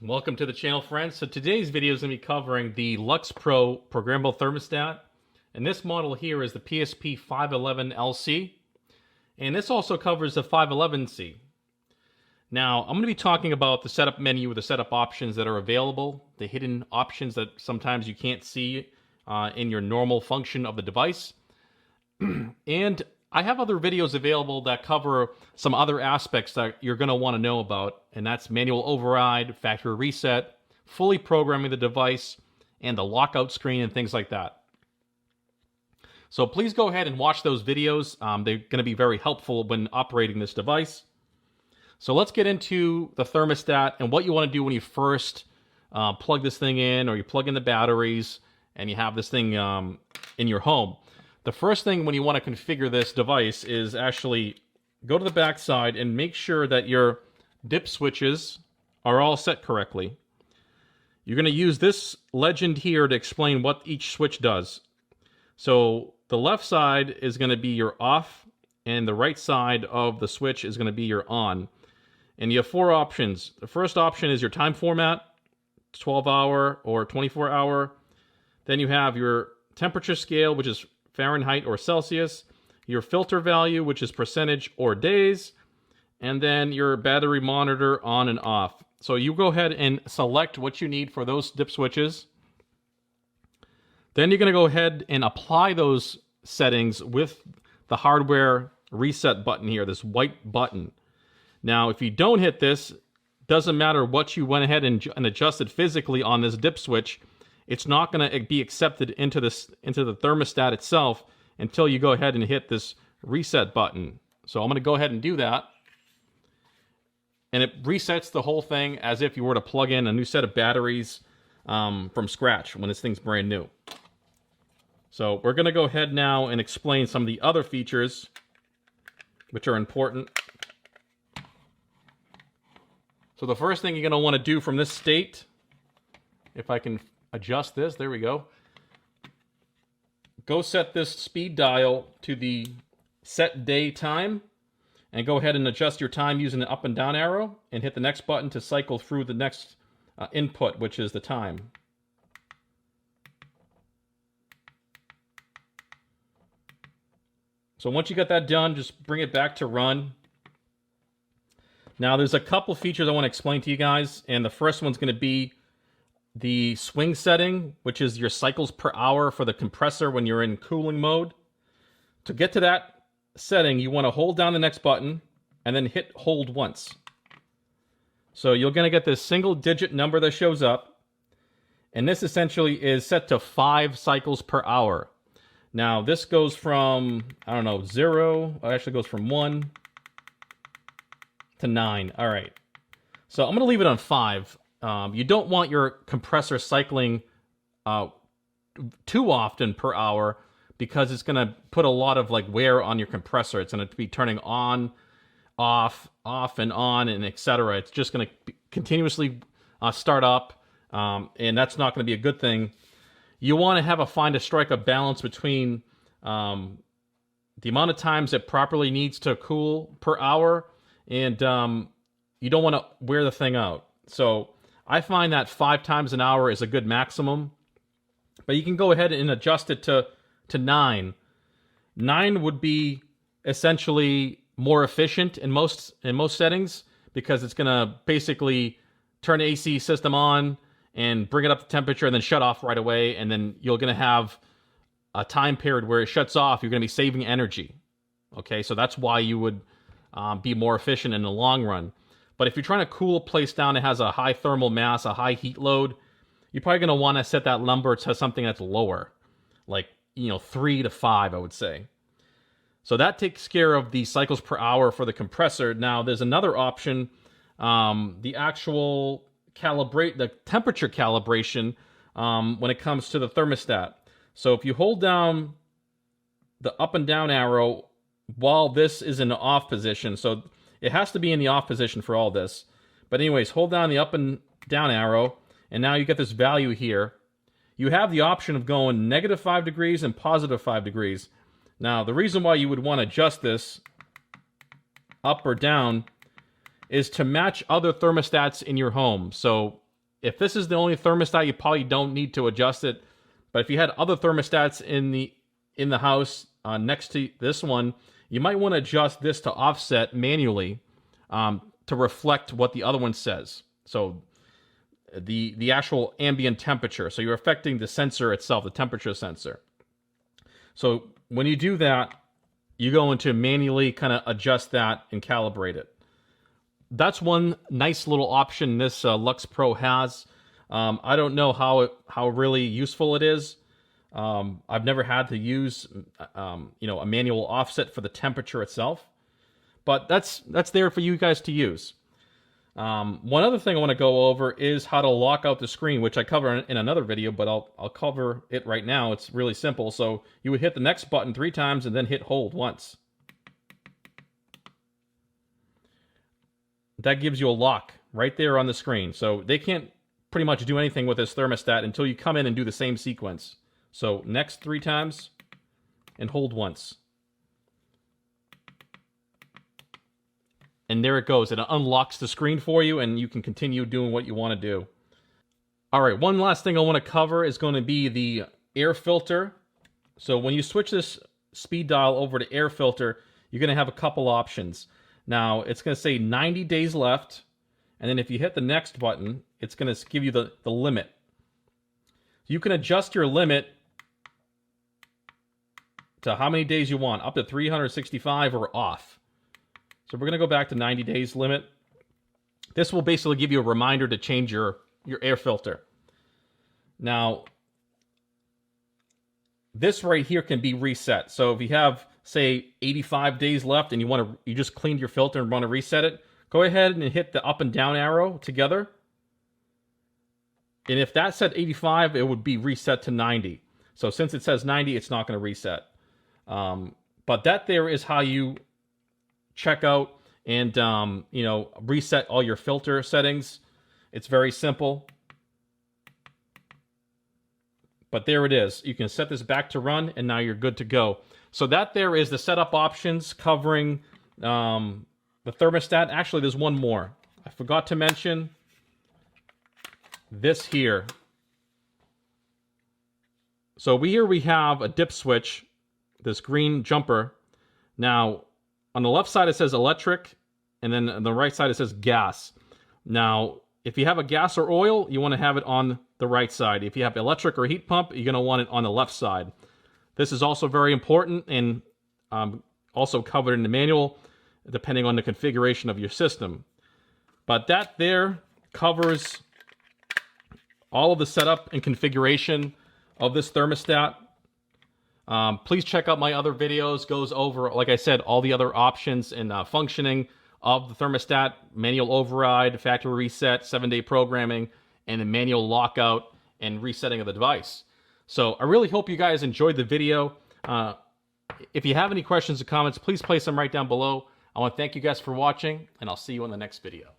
Welcome to the channel, friends. So today's video is going to be covering the Lux Pro Programmable Thermostat. And this model here is the PCP511LC. And this also covers the 511C. Now, I'm going to be talking about the setup menu, the setup options that are available, the hidden options that sometimes you can't see in your normal function of the device. And I have other videos available that cover some other aspects that you're going to want to know about, and that's manual override, factory reset, fully programming the device, and the lockout screen and things like that. So please go ahead and watch those videos. They're going to be very helpful when operating this device. So let's get into the thermostat and what you want to do when you first plug this thing in, or you plug in the batteries and you have this thing in your home. The first thing when you want to configure this device is actually go to the back side and make sure that your dip switches are all set correctly. You're going to use this legend here to explain what each switch does. So the left side is going to be your off, and the right side of the switch is going to be your on. And you have four options. The first option is your time format, 12-hour or 24-hour. Then you have your temperature scale, which is Fahrenheit or Celsius, your filter value, which is percentage or days, and then your battery monitor on and off. So you go ahead and select what you need for those dip switches. Then you're going to go ahead and apply those settings with the hardware reset button here, this white button. Now, if you don't hit this, doesn't matter what you went ahead and adjusted physically on this dip switch, it's not going to be accepted into the thermostat itself until you go ahead and hit this reset button. So I'm going to go ahead and do that. And it resets the whole thing as if you were to plug in a new set of batteries from scratch when this thing's brand new. So we're going to go ahead now and explain some of the other features which are important. So the first thing you're going to want to do from this state, if I can adjust this, there we go. Go set this speed dial to the set day time, and go ahead and adjust your time using the up and down arrow, and hit the next button to cycle through the next input, which is the time. So once you got that done, just bring it back to run. Now there's a couple features I want to explain to you guys, and the first one's going to be the swing setting, which is your cycles per hour for the compressor when you're in cooling mode. To get to that setting, you want to hold down the next button and then hit hold once. So you're going to get this single digit number that shows up, and this essentially is set to 5 cycles per hour. Now this goes from, I don't know, 0, it actually goes from 1 to 9. All right. So I'm going to leave it on 5. You don't want your compressor cycling too often per hour, because it's going to put a lot of wear on your compressor. It's going to be turning on, off and on, and etc. It's just going to continuously start up, and that's not going to be a good thing. You want to find a strike a balance between the amount of times it properly needs to cool per hour, and you don't want to wear the thing out. So I find that 5 times an hour is a good maximum, but you can go ahead and adjust it to 9. 9 would be essentially more efficient in most settings, because it's going to basically turn the AC system on and bring it up to temperature and then shut off right away, and then you're going to have a time period where it shuts off. You're going to be saving energy. Okay, so that's why you would be more efficient in the long run. But if you're trying to cool a place down that has a high thermal mass, a high heat load, you're probably going to want to set that number to something that's lower, 3 to 5, I would say. So that takes care of the cycles per hour for the compressor. Now, there's another option, the actual the temperature calibration when it comes to the thermostat. So if you hold down the up and down arrow while this is in the off position, so it has to be in the off position for all this. But anyways, hold down the up and down arrow, and now you get this value here. You have the option of going -5 degrees and +5 degrees. Now, the reason why you would want to adjust this up or down is to match other thermostats in your home. So if this is the only thermostat, you probably don't need to adjust it. But if you had other thermostats in the house next to this one, you might want to adjust this to offset manually to reflect what the other one says. So the actual ambient temperature. So you're affecting the sensor itself, the temperature sensor. So when you do that, you go into manually kind of adjust that and calibrate it. That's one nice little option this Lux Pro has. I don't know how really useful it is. I've never had to use a manual offset for the temperature itself, but that's there for you guys to use. One other thing I want to go over is how to lock out the screen, which I cover in another video, but I'll cover it right now. It's really simple. So you would hit the next button 3 times and then hit hold once. That gives you a lock right there on the screen. So they can't pretty much do anything with this thermostat until you come in and do the same sequence. So next 3 times and hold once. And there it goes. It unlocks the screen for you and you can continue doing what you want to do. All right, one last thing I want to cover is going to be the air filter. So when you switch this speed dial over to air filter, you're going to have a couple options. Now, it's going to say 90 days left, and then if you hit the next button, it's going to give you the limit. You can adjust your limit to how many days you want, up to 365 or off. So we're going to go back to 90 days limit. This will basically give you a reminder to change your air filter. Now, this right here can be reset. So if you have, say, 85 days left and you just cleaned your filter and want to reset it, go ahead and hit the up and down arrow together. And if that said 85, it would be reset to 90. So since it says 90, it's not going to reset. But that there is how you check out and reset all your filter settings. It's very simple. But there it is. You can set this back to run, and now you're good to go. So that there is the setup options covering the thermostat. Actually, there's one more. I forgot to mention this here. So here we have a dip switch, this green jumper. Now, on the left side it says electric, and then on the right side it says gas. Now, if you have a gas or oil, you want to have it on the right side. If you have electric or heat pump, you're going to want it on the left side. This is also very important and also covered in the manual, depending on the configuration of your system. But that there covers all of the setup and configuration of this thermostat. Please check out my other videos. Goes over, like I said, all the other options and functioning of the thermostat: manual override, factory reset, 7-day programming, and the manual lockout and resetting of the device. So I really hope you guys enjoyed the video. If you have any questions or comments, please place them right down below. I want to thank you guys for watching, and I'll see you in the next video.